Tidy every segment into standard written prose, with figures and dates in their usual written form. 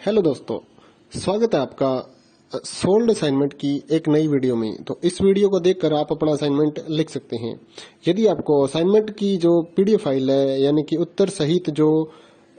Hello दोस्तों, स्वागत है आपका सोल्ड असाइनमेंट की एक नई वीडियो में। तो इस वीडियो को देखकर आप अपना असाइनमेंट लिख सकते हैं। यदि आपको असाइनमेंट की जो पीडीएफ फाइल है, यानी कि उत्तर सहित जो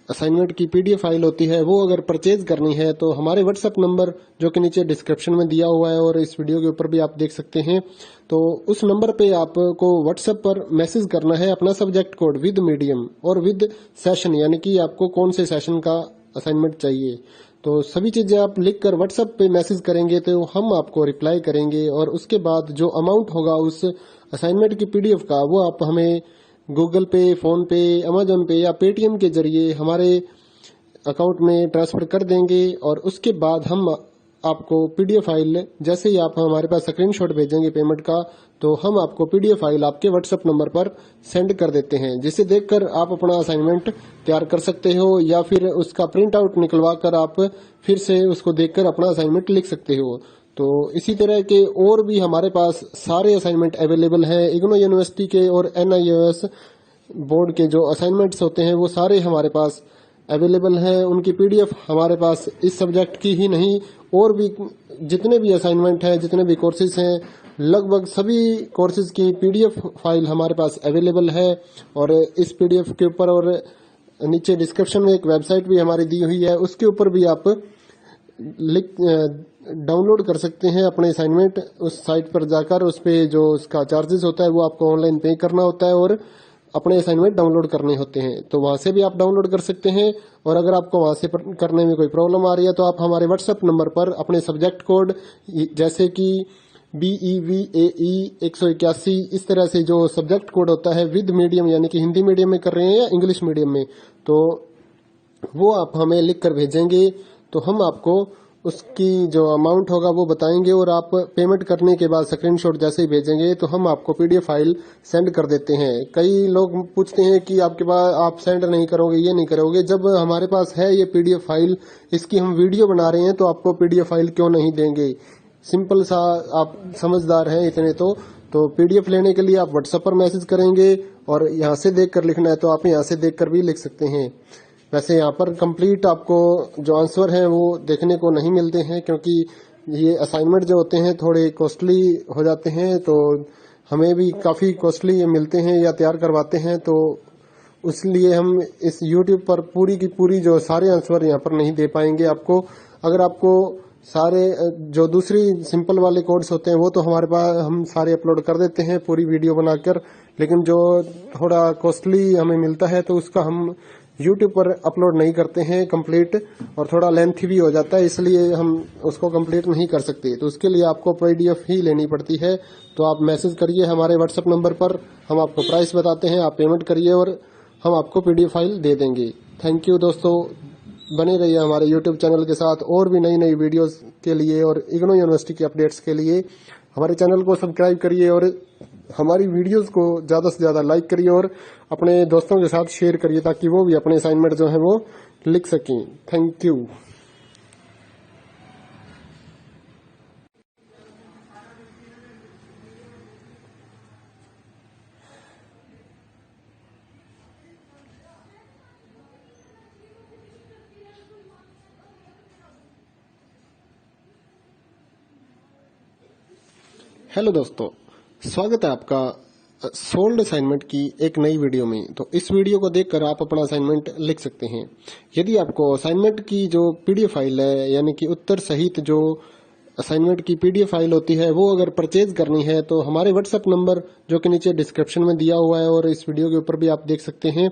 असाइनमेंट की पीडीएफ फाइल होती है, वो अगर परचेज करनी है तो हमारे व्हाट्सएप नंबर जो कि नीचे डिस्क्रिप्शन में दिया हुआ है और इस वीडियो के ऊपर भी आप देख सकते हैं, तो उस नंबर पे आपको व्हाट्सएप पर मैसेज करना है अपना सब्जेक्ट कोड विद मीडियम और विद सेशन, यानी कि आपको कौन से सेशन का असाइनमेंट चाहिए। तो सभी चीजें आप लिखकर व्हाट्सएप पे मैसेज करेंगे तो हम आपको रिप्लाई करेंगे और उसके बाद जो अमाउंट होगा उस असाइनमेंट की पीडीएफ का, वो आप हमें गूगल पे, फोन पे, अमेजोन पे या पेटीएम के जरिए हमारे अकाउंट में ट्रांसफर कर देंगे। और उसके बाद हम आपको पीडीएफ फाइल, जैसे ही आप हमारे पास स्क्रीनशॉट भेजेंगे पेमेंट का, तो हम आपको पीडीएफ फाइल आपके व्हाट्सएप नंबर पर सेंड कर देते हैं, जिसे देखकर आप अपना असाइनमेंट तैयार कर सकते हो या फिर उसका प्रिंट आउट निकलवा कर आप फिर से उसको देखकर अपना असाइनमेंट लिख सकते हो। तो इसी तरह के और भी हमारे पास सारे असाइनमेंट अवेलेबल हैं। इग्नो यूनिवर्सिटी के और NIOS बोर्ड के जो असाइनमेंट्स होते हैं वो सारे हमारे पास अवेलेबल हैं। उनकी पीडीएफ हमारे पास इस सब्जेक्ट की ही नहीं, और भी जितने भी असाइनमेंट हैं, जितने भी कोर्सेज हैं, लगभग सभी कोर्सेज की पीडीएफ फाइल हमारे पास अवेलेबल है। और इस पीडीएफ के ऊपर और नीचे डिस्क्रिप्शन में एक वेबसाइट भी हमारी दी हुई है, उसके ऊपर भी आप डाउनलोड कर सकते हैं अपने असाइनमेंट। उस साइट पर जाकर उस पे जो उसका चार्जेस होता है वो आपको ऑनलाइन पे करना होता है और अपने असाइनमेंट डाउनलोड करने होते हैं। तो वहां से भी आप डाउनलोड कर सकते हैं। और अगर आपको वहां से करने में कोई प्रॉब्लम आ रही है तो आप हमारे व्हाट्सएप नंबर पर अपने सब्जेक्ट कोड, जैसे कि BEVAE 181, इस तरह से जो सब्जेक्ट कोड होता है विद मीडियम, यानी कि हिंदी मीडियम में कर रहे हैं या इंग्लिश मीडियम में, तो वो आप हमें लिख कर भेजेंगे तो हम आपको उसकी जो अमाउंट होगा वो बताएंगे। और आप पेमेंट करने के बाद स्क्रीनशॉट जैसे ही भेजेंगे तो हम आपको पीडीएफ फाइल सेंड कर देते हैं। कई लोग पूछते हैं कि आपके पास आप सेंड नहीं करोगे, ये नहीं करोगे। जब हमारे पास है ये पीडीएफ फाइल, इसकी हम वीडियो बना रहे हैं, तो आपको पीडीएफ फाइल क्यों नहीं देंगे। सिंपल सा, आप समझदार हैं इतने तो पीडीएफ लेने के लिए आप व्हाट्सएप पर मैसेज करेंगे और यहाँ से देख कर लिखना है तो आप यहाँ से देख कर भी लिख सकते हैं। वैसे यहाँ पर कंप्लीट आपको जो आंसर हैं वो देखने को नहीं मिलते हैं, क्योंकि ये असाइनमेंट जो होते हैं थोड़े कॉस्टली हो जाते हैं, तो हमें भी काफ़ी कॉस्टली मिलते हैं या तैयार करवाते हैं। तो इसलिए हम इस YouTube पर पूरी की पूरी जो सारे आंसर यहाँ पर नहीं दे पाएंगे आपको। अगर आपको सारे जो दूसरी सिंपल वाले कोड्स होते हैं वो तो हमारे पास हम सारे अपलोड कर देते हैं पूरी वीडियो बनाकर, लेकिन जो थोड़ा कॉस्टली हमें मिलता है तो उसका हम YouTube पर अपलोड नहीं करते हैं कंप्लीट, और थोड़ा लेंथी भी हो जाता है, इसलिए हम उसको कंप्लीट नहीं कर सकते। तो उसके लिए आपको पीडीएफ ही लेनी पड़ती है। तो आप मैसेज करिए हमारे व्हाट्सएप नंबर पर, हम आपको प्राइस बताते हैं, आप पेमेंट करिए और हम आपको पीडीएफ फाइल दे देंगे। थैंक यू दोस्तों, बने रहिए हमारे YouTube चैनल के साथ और भी नई नई वीडियोस के लिए और इग्नो यूनिवर्सिटी के अपडेट्स के लिए हमारे चैनल को सब्सक्राइब करिए और हमारी वीडियोस को ज़्यादा से ज़्यादा लाइक करिए और अपने दोस्तों के साथ शेयर करिए, ताकि वो भी अपने असाइनमेंट जो है वो लिख सकें। Thank you. हेलो दोस्तों, स्वागत है आपका सोल्ड असाइनमेंट की एक नई वीडियो में। तो इस वीडियो को देखकर आप अपना असाइनमेंट लिख सकते हैं। यदि आपको असाइनमेंट की जो पीडीएफ फाइल है, यानी कि उत्तर सहित जो असाइनमेंट की पीडीएफ फाइल होती है, वो अगर परचेज करनी है तो हमारे व्हाट्सएप नंबर जो कि नीचे डिस्क्रिप्शन में दिया हुआ है और इस वीडियो के ऊपर भी आप देख सकते हैं,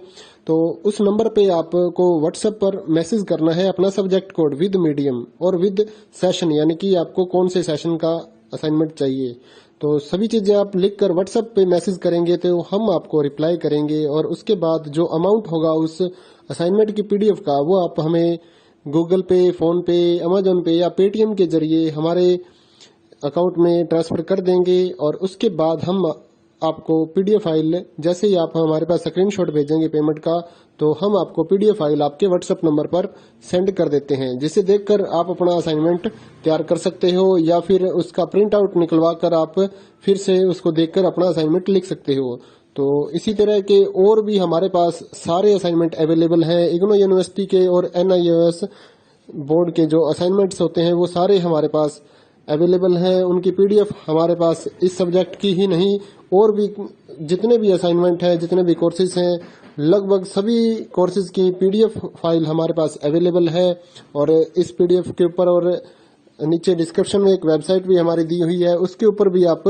तो उस नंबर पे आपको व्हाट्सएप पर मैसेज करना है अपना सब्जेक्ट कोड विद मीडियम और विद सेशन, यानी कि आपको कौन से सेशन का असाइनमेंट चाहिए। तो सभी चीजें आप लिखकर व्हाट्सएप पे मैसेज करेंगे तो हम आपको रिप्लाई करेंगे और उसके बाद जो अमाउंट होगा उस असाइनमेंट की पीडीएफ का, वो आप हमें गूगल पे, फोन पे, अमेजोन पे या पेटीएम के जरिए हमारे अकाउंट में ट्रांसफर कर देंगे। और उसके बाद हम आपको पीडीएफ फाइल, जैसे ही आप हमारे पास स्क्रीनशॉट भेजेंगे पेमेंट का, तो हम आपको पीडीएफ फाइल आपके व्हाट्सएप नंबर पर सेंड कर देते हैं, जिसे देखकर आप अपना असाइनमेंट तैयार कर सकते हो या फिर उसका प्रिंट आउट निकलवा कर आप फिर से उसको देखकर अपना असाइनमेंट लिख सकते हो। तो इसी तरह के और भी हमारे पास सारे असाइनमेंट अवेलेबल हैं। इग्नो यूनिवर्सिटी के और NIOS बोर्ड के जो असाइनमेंट्स होते हैं वो सारे हमारे पास अवेलेबल हैं। उनकी पीडीएफ हमारे पास इस सब्जेक्ट की ही नहीं और भी जितने भी असाइनमेंट हैं, जितने भी कोर्सेज हैं, लगभग सभी कोर्सेज की पीडीएफ फाइल हमारे पास अवेलेबल है। और इस पीडीएफ के ऊपर और नीचे डिस्क्रिप्शन में एक वेबसाइट भी हमारी दी हुई है, उसके ऊपर भी आप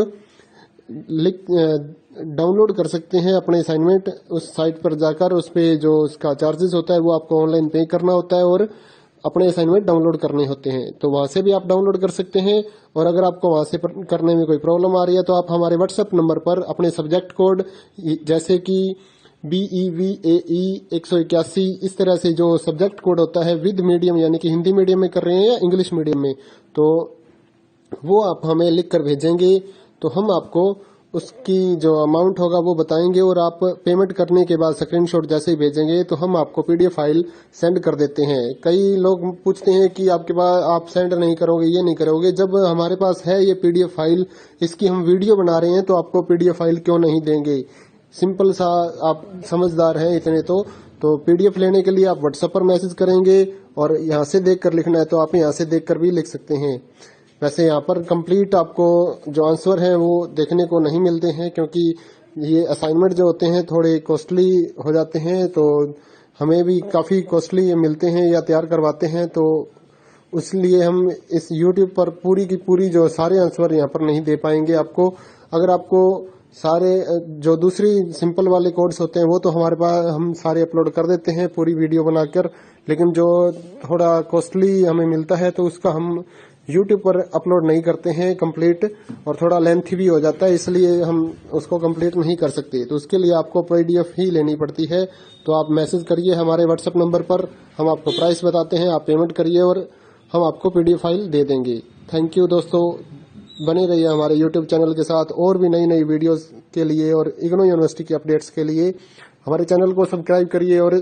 डाउनलोड कर सकते हैं अपने असाइनमेंट। उस साइट पर जाकर उस पे जो उसका चार्जेस होता है वो आपको ऑनलाइन पे करना होता है और अपने असाइनमेंट डाउनलोड करने होते हैं। तो वहां से भी आप डाउनलोड कर सकते हैं। और अगर आपको वहां से करने में कोई प्रॉब्लम आ रही है तो आप हमारे व्हाट्सएप नंबर पर अपने सब्जेक्ट कोड जैसे कि BEVAE 181 इस तरह से जो सब्जेक्ट कोड होता है विद मीडियम यानी कि हिंदी मीडियम में कर रहे हैं या इंग्लिश मीडियम में, तो वो आप हमें लिख कर भेजेंगे तो हम आपको उसकी जो अमाउंट होगा वो बताएंगे और आप पेमेंट करने के बाद स्क्रीनशॉट जैसे ही भेजेंगे तो हम आपको पीडीएफ फाइल सेंड कर देते हैं। कई लोग पूछते हैं कि आपके पास आप सेंड नहीं करोगे, ये नहीं करोगे। जब हमारे पास है ये पीडीएफ फाइल, इसकी हम वीडियो बना रहे हैं तो आपको पीडीएफ फाइल क्यों नहीं देंगे। सिंपल सा, आप समझदार हैं इतने तो पीडीएफ लेने के लिए आप व्हाट्सएप पर मैसेज करेंगे और यहाँ से देख कर लिखना है तो आप यहाँ से देख कर भी लिख सकते हैं। वैसे यहाँ पर कंप्लीट आपको जो आंसर है वो देखने को नहीं मिलते हैं क्योंकि ये असाइनमेंट जो होते हैं थोड़े कॉस्टली हो जाते हैं, तो हमें भी काफ़ी कॉस्टली मिलते हैं या तैयार करवाते हैं, तो इसलिए हम इस YouTube पर पूरी की पूरी जो सारे आंसर यहाँ पर नहीं दे पाएंगे आपको। अगर आपको सारे जो दूसरी सिंपल वाले कोड्स होते हैं वो तो हमारे पास हम सारे अपलोड कर देते हैं पूरी वीडियो बनाकर, लेकिन जो थोड़ा कॉस्टली हमें मिलता है तो उसका हम YouTube पर अपलोड नहीं करते हैं कंप्लीट, और थोड़ा लेंथी भी हो जाता है इसलिए हम उसको कंप्लीट नहीं कर सकते। तो उसके लिए आपको पीडीएफ ही लेनी पड़ती है। तो आप मैसेज करिए हमारे व्हाट्सएप नंबर पर, हम आपको प्राइस बताते हैं, आप पेमेंट करिए और हम आपको पीडीएफ फाइल दे देंगे। थैंक यू दोस्तों, बने रहिए हमारे यूट्यूब चैनल के साथ और भी नई नई वीडियोस के लिए और इग्नू यूनिवर्सिटी की अपडेट्स के लिए हमारे चैनल को सब्सक्राइब करिए और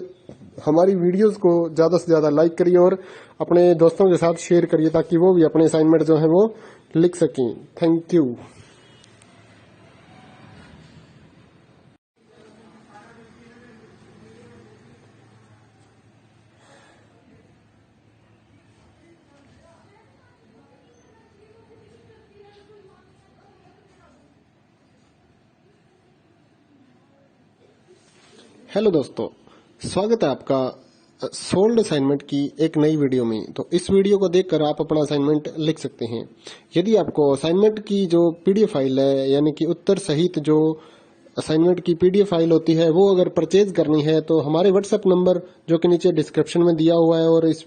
हमारी वीडियोस को ज़्यादा से ज़्यादा लाइक करिए और अपने दोस्तों के साथ शेयर करिए ताकि वो भी अपने असाइनमेंट जो है वो लिख सकें। Thank you. हेलो दोस्तों, स्वागत है आपका सोल्ड असाइनमेंट की एक नई वीडियो में। तो इस वीडियो को देखकर आप अपना असाइनमेंट लिख सकते हैं। यदि आपको असाइनमेंट की जो पीडीएफ फाइल है यानी कि उत्तर सहित जो असाइनमेंट की पीडीएफ फाइल होती है वो अगर परचेज करनी है तो हमारे व्हाट्सएप नंबर जो कि नीचे डिस्क्रिप्शन में दिया हुआ है और इस